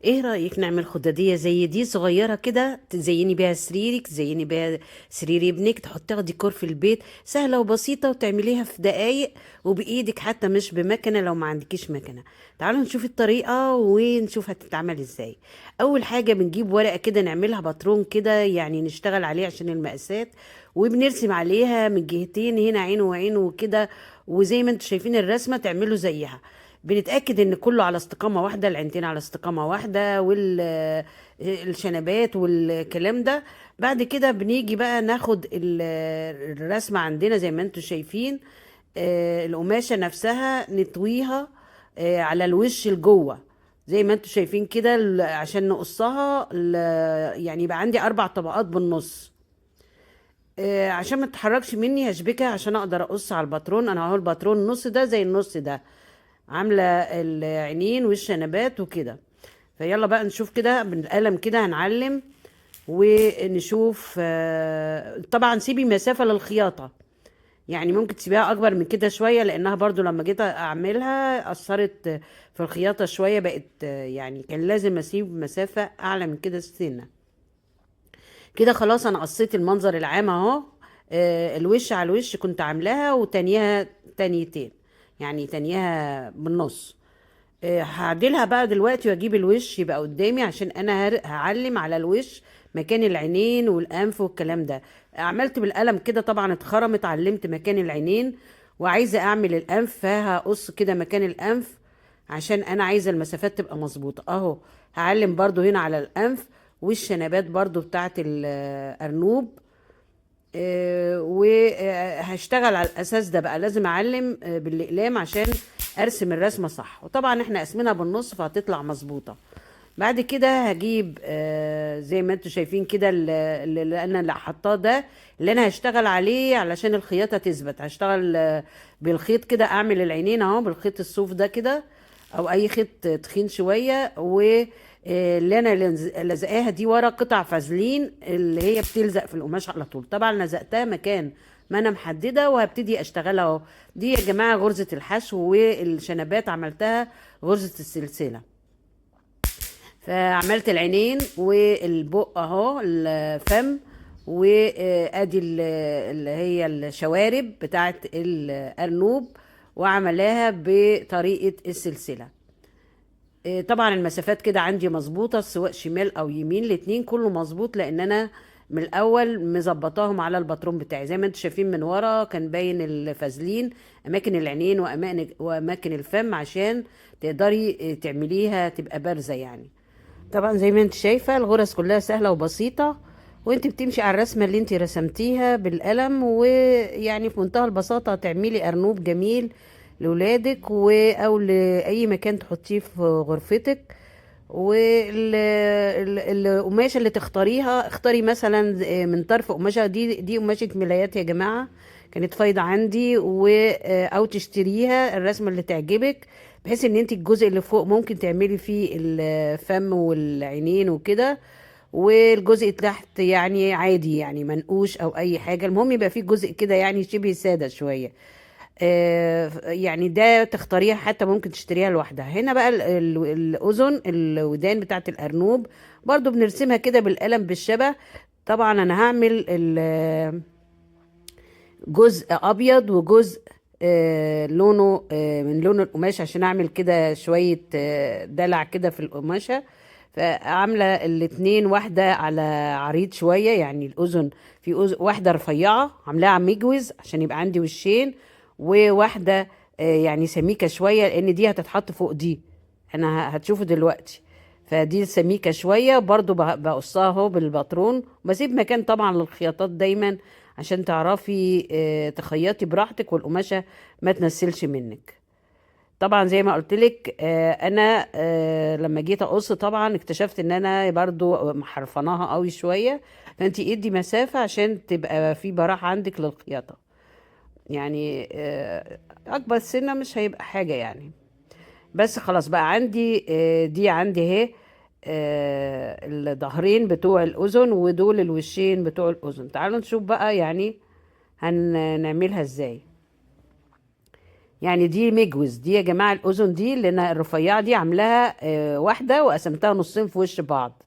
ايه رأيك نعمل خدادية زي دي صغيرة كده، تزيني بيها سريرك، تزيني بيها سرير ابنك، تحطيها ديكور في البيت، سهلة وبسيطة وتعمليها في دقايق وبإيدك حتى مش بمكنة لو ما عندكيش مكنة. تعالوا نشوف الطريقة ونشوف هتتعمل ازاي. اول حاجة بنجيب ورقة كده نعملها باترون كده، يعني نشتغل عليه عشان المقاسات، وبنرسم عليها من جهتين، هنا عين وعين وكده، وزي ما انتم شايفين الرسمة تعملوا زيها. بنتأكد ان كله على استقامة واحدة، العينتين على استقامة واحدة، والشنبات والكلام ده. بعد كده بنيجي بقى ناخد الرسمة عندنا زي ما انتم شايفين. القماشة نفسها نطويها على الوش لجوه، زي ما انتم شايفين كده، عشان نقصها يعني يبقى عندي 4 طبقات بالنص. عشان ما تتحركش مني هشبكها عشان اقدر اقص على الباترون. انا اهو الباترون النص ده زي النص ده، عامله العينين والشنبات وكده. فيلا بقى نشوف كده بالقلم كده هنعلم ونشوف. طبعا سيبي مسافة للخياطة، يعني ممكن تسيبيها اكبر من كده شوية، لانها برضو لما جيت اعملها اثرت في الخياطة شوية، بقت يعني كان لازم اسيب مسافة اعلى من كده السنة. كده خلاص انا قصيت المنظر العام اهو. الوش على الوش كنت عاملاها وتانيها تانيتين، يعني تانيها بالنص. هعدلها بقى دلوقتي واجيب الوش يبقى قدامي، عشان انا هعلم على الوش مكان العينين والانف والكلام ده. عملت بالقلم كده طبعا اتخرمت، علمت مكان العينين، وعايزه اعمل الانف فهقص كده مكان الانف، عشان انا عايزه المسافات تبقى مظبوطه اهو. هعلم برضو هنا على الانف والشنبات برضو بتاعت الارنوب. وهشتغل على الاساس ده بقى، لازم اعلم بالاقلام عشان ارسم الرسمه صح، وطبعا احنا قاسمينها بالنص فهتطلع مظبوطه. بعد كده هجيب زي ما انتم شايفين كده اللي انا اللي حطاه ده، اللي انا هشتغل عليه علشان الخياطه تثبت. هشتغل بالخيط كده، اعمل العينين اهو بالخيط الصوف ده كده، او اي خيط تخين شويه. اللي انا لزقاها دي ورا قطع فازلين اللي هي بتلزق في القماش على طول. طبعا لزقتها مكان ما انا محدده، وهبتدي اشتغلها اهو. دي يا جماعه غرزه الحشو، والشنبات عملتها غرزه السلسله. فعملت العينين والبق اهو، الفم، وادي اللي هي الشوارب بتاعت الارنوب، وعملاها بطريقه السلسله. طبعا المسافات كده عندي مظبوطة، سواء شمال او يمين الاتنين كله مظبوط، لان انا من الاول مظبطاهم على الباترون بتاعي. زي ما انتم شايفين من ورا كان باين الفازلين، اماكن العينين واماكن الفم، عشان تقدري تعمليها تبقى بارزة يعني. طبعا زي ما انت شايفة الغرز كلها سهلة وبسيطة، وانت بتمشي على الرسمة اللي انت رسمتيها بالقلم، ويعني في منتهى البساطة تعملي أرنوب جميل لولادك او لأي مكان تحطيه في غرفتك. والقماشة اللي تختاريها، اختاري مثلا من طرف قماشة، دي قماشة ملايات يا جماعة، كانت فايضة عندي، او تشتريها الرسمة اللي تعجبك، بحيث ان انت الجزء اللي فوق ممكن تعملي فيه الفم والعينين وكده، والجزء اللي تحت يعني عادي، يعني منقوش او اي حاجة، المهم يبقى فيه جزء كده يعني شبه سادة شوية. يعني ده تختاريها، حتى ممكن تشتريها لوحدها. هنا بقى الأذن، الودان بتاعت الأرنوب، برضو بنرسمها كده بالقلم بالشبه. طبعا أنا هعمل جزء أبيض وجزء لونه من لون القماش، عشان أعمل كده شوية دلع كده في القماشة. فعاملة الاتنين، واحدة على عريض شوية، يعني الأذن في واحدة رفيعة عاملاها مجوز عشان يبقى عندي وشين، وواحدة يعني سميكة شوية، لأن دي هتتحط فوق دي، أنا هتشوفوا دلوقتي. فدي سميكة شوية برضو، بقصها اهو بالباترون، بسيب مكان طبعا للخياطات دايما، عشان تعرفي تخيطي براحتك والقماشة ما تنسلش منك. طبعا زي ما قلت لك انا لما جيت اقص طبعا اكتشفت ان انا برضو محرفناها قوي شويه، فانت ادي مسافه عشان تبقى في براح عندك للخياطه، يعني اكبر سنه مش هيبقى حاجه يعني. بس خلاص بقى عندي دي عندي اهي الظهرين بتوع الاذن، ودول الوشين بتوع الاذن. تعالوا نشوف بقى يعني هنعملها ازاي. يعني دي مجوز دي يا جماعة، الأذن دي اللي أنا الرفيعة دي عاملاها واحدة وقسمتها نصين في وش بعض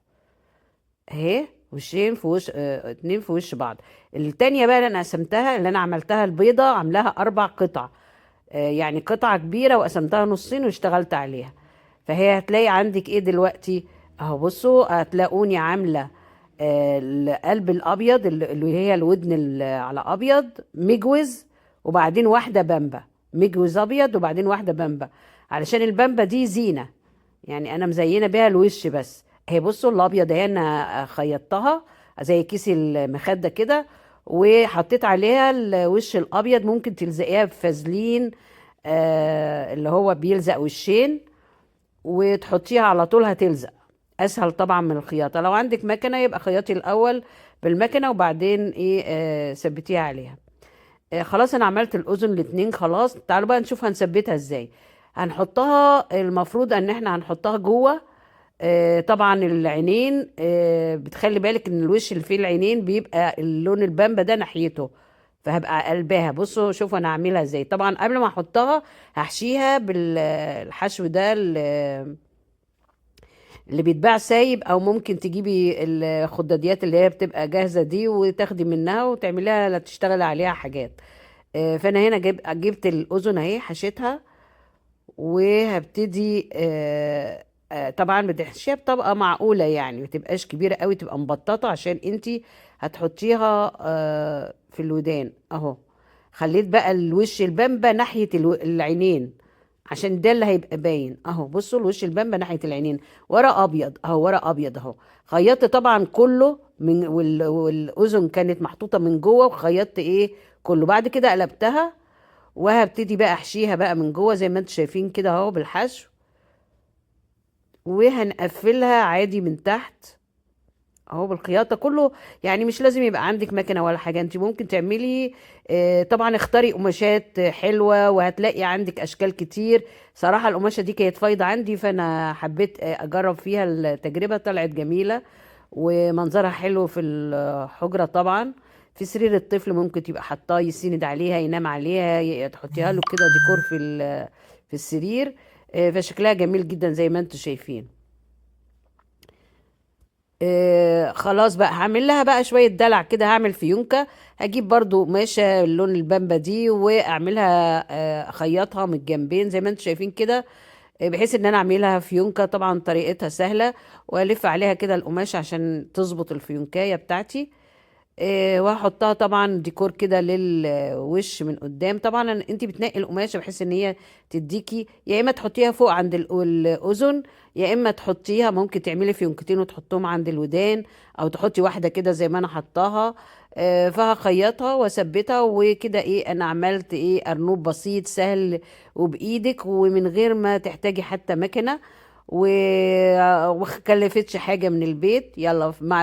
اهي، وشين في وش اتنين في وش بعض. التانية بقى اللي أنا قسمتها، اللي أنا عملتها البيضة، عاملاها 4 قطع. يعني قطعة كبيرة وقسمتها نصين واشتغلت عليها. فهي هتلاقي عندك ايه دلوقتي؟ اهو بصوا هتلاقوني عاملة القلب الابيض اللي هي الودن على ابيض مجوز، وبعدين واحدة بامبا. مجوز ابيض وبعدين واحدة بامبا، علشان البامبا دي زينة، يعني انا مزينة بيها الوش بس. اهي بصوا الابيض اهي انا خيطتها زي كيس المخدة كده، وحطيت عليها الوش الابيض. ممكن تلزقيها بفازلين اللي هو بيلزق وشين، وتحطيها على طول هتلزق. اسهل طبعا من الخياطه. لو عندك مكنه يبقى خياطي الاول بالمكنه وبعدين ايه ثبتيها عليها. خلاص انا عملت الاذن الاتنين خلاص. تعالوا بقى نشوف هنثبتها ازاي. هنحطها، المفروض ان احنا هنحطها جوه. طبعا العينين بتخلي بالك ان الوش اللي فيه العينين بيبقى اللون البامبا ده ناحيته، فهبقى قلباها. بصوا شوفوا انا هعملها ازاي. طبعا قبل ما احطها هحشيها بالحشو ده اللي بيتباع سايب، او ممكن تجيبي الخداديات اللي هي بتبقى جاهزة دي وتاخدي منها وتعمليها لا تشتغلي عليها حاجات. فانا هنا جبت الاذن اهي حشيتها، وهبتدي طبعا بتحشيها بطبقة معقولة، يعني ما تبقاش كبيرة قوي، تبقى مبططة عشان انتي هتحطيها في الودان اهو. خليت بقى الوش البامبا ناحية العينين، عشان ده اللي هيبقى باين اهو. بصوا الوش البامبا ناحية العينين، ورق ابيض اهو، ورق ابيض اهو. خيطت طبعا كله من والاذن كانت محطوطة من جوه، وخيطت ايه كله. بعد كده قلبتها وهبتدي بقى احشيها بقى من جوه زي ما انتم شايفين كده اهو بالحشو، وهنقفلها عادي من تحت اهو بالخياطه كله. يعني مش لازم يبقى عندك مكنه ولا حاجه، انت ممكن تعملي طبعا اختاري قماشات حلوه وهتلاقي عندك اشكال كتير. صراحه القماشه دي كانت فايضه عندي، فانا حبيت اجرب فيها التجربه، طلعت جميله ومنظرها حلو في الحجره. طبعا في سرير الطفل ممكن تبقى حطاه يسند عليها ينام عليها، تحطيها له كده ديكور في السرير. فشكلها جميل جدا زي ما انتم شايفين. خلاص بقى هعمل لها بقى شوية دلع كده. هعمل فيونكة، هجيب برضو قماشة اللون البامبا دي واعملها اخيطها من الجنبين زي ما انتم شايفين كده، بحيث ان انا اعملها فيونكة. طبعا طريقتها سهلة، والف عليها كده القماش عشان تظبط الفيونكاية بتاعتي. وهحطها طبعا ديكور كده للوش من قدام. طبعا انت بتنقي القماشه بحيث ان هي تديكي، يا اما تحطيها فوق عند الاذن، يا اما تحطيها ممكن تعملي فيونكتين وتحطهم عند الودان، او تحطي واحده كده زي ما انا حطاها. فهخيطها واثبتها وكده. ايه انا عملت ايه ارنوب بسيط سهل وبايدك ومن غير ما تحتاجي حتى مكنه، ومكلفتش حاجه من البيت. يلا مع